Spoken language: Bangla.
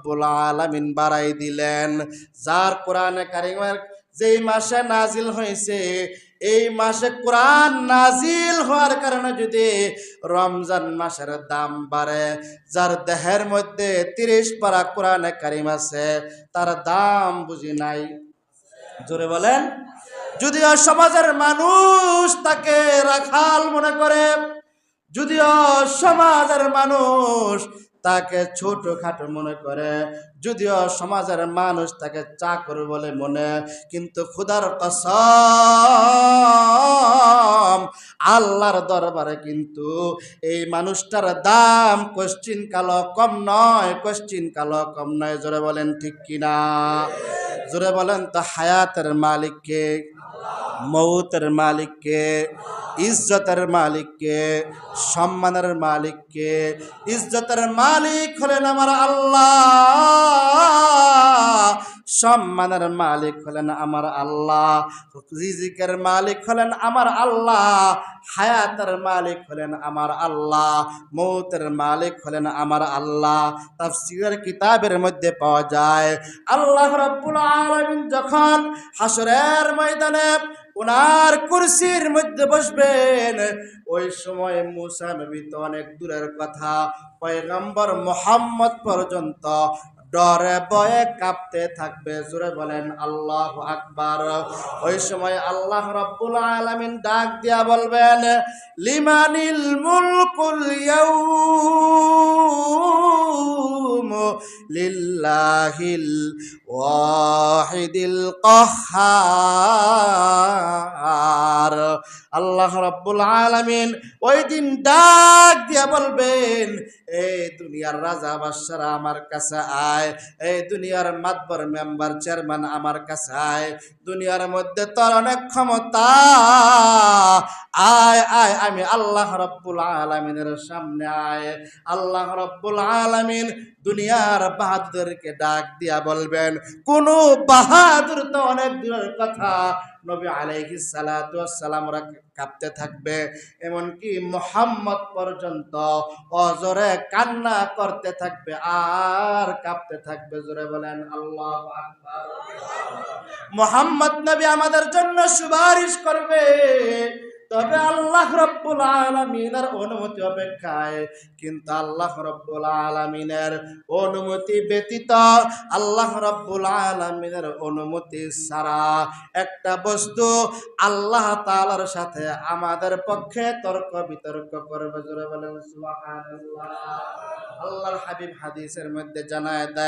রব্বুল আলামিন বাড়াই দিলেন। যার কোরআনে কারিমের যেই মাসে নাজিল হয়েছে, এই মাসে কোরআন নাজিল হওয়ার কারণে যদি রমজান মাসের দাম বাড়ে, যার দেহের মধ্যে 30 পারা কোরআনে কারিম আছে, তার দাম বুঝি নাই? জোরে বলেন। যদিও সমাজের মানুষ তাকে রাখাল মনে করে, যদিও সমাজের মানুষ তাকে ছোটখাটো মনে করে, যদিও সমাজের মানুষ তাকে চাকর বলে মনে, কিন্তু খোদার কসম আল্লাহর দরবারে কিন্তু এই মানুষটার দাম কোশ্চিন কালো কম নয়, কোশ্চিন কালো কম নয়। জোরে বলেন ঠিক কিনা? জোরে বলেন তো। হায়াতের মালিক কে? মৌতের মালিক কে? ইজ্জতের মালিক কে? সম্মানের মালিক কে? ইজ্জতের মালিক হলেন আমার আল্লাহ, সম্মানের মালিক হলেন আমার আল্লাহ, রিজিকের মালিক হলেন আমার আল্লাহ, হায়াতের মালিক হলেন আমার আল্লাহ, মৌতের মালিক হলেন আমার আল্লাহ। তাফসীরের কিতাবের মধ্যে পাওয়া যায়, আল্লাহ রাব্বুল আলামিন যখন হাসরের ময়দানে ওনার কুরসির মধ্যে বসবেন, ওই সময় মুসা নবী তো অনেক দূরের কথা, পয়গম্বর মুহাম্মদ পর্যন্ত ডরে ভয়ে কাঁপতে থাকবে। জোরে বলেন আল্লাহু আকবার। ওই সময় আল্লাহ রাব্বুল আলামিন ডাক দিয়া বলবেন, লিমানিল মুলকুল ইয়াউম লিল্লাহিল ওয়াহিদিল কাহ্হার। আল্লাহ রাব্বুল আলামিন ওই দিন ডাক দিয়া বলবেন, এই দুনিয়ার রাজা বাদশারা আমার কাছে আয়, এই দুনিয়ার মাতবর মেম্বার চেয়ারম্যান আমার কাছে আয়, দুনিয়ার মধ্যে তোর অনেক ক্ষমতা, আয় আয় আমি আল্লাহ রাব্বুল আলামিনের সামনে আয়। আল্লাহ রাব্বুল আলামিন দুনিয়ার বাহাদুরকে ডাক দিয়া বলবেন, কোন বাহাদুর তো অনেক দূরের কথা, নবী আলাইহিস সালাতু ওয়াস সালাম ওরা কাঁপতে থাকবে, এমনকি মুহাম্মদ পর্যন্ত অজরে কান্না করতে থাকবে আর কাঁপতে থাকবে। জোরে বলেন আল্লাহু আকবার। মুহাম্মদ নবী আমাদের জন্য সুপারিশ করবে, তবে আল্লাহ রাব্বুল আলামিনের অনুমতি অপেক্ষায়। কিন্তু আল্লাহ রাব্বুল আলামিনের অনুমতি ব্যতীত, আল্লাহ রাব্বুল আলামিনের অনুমতি ছাড়া একটা বস্তু আল্লাহ তাআলার সাথে আমাদের পক্ষে তর্ক বিতর্ক করবে। জোরে বলেন সুবহানাল্লাহ। আল্লাহর হাবিব হাদিসের মধ্যে জানায় দেয়,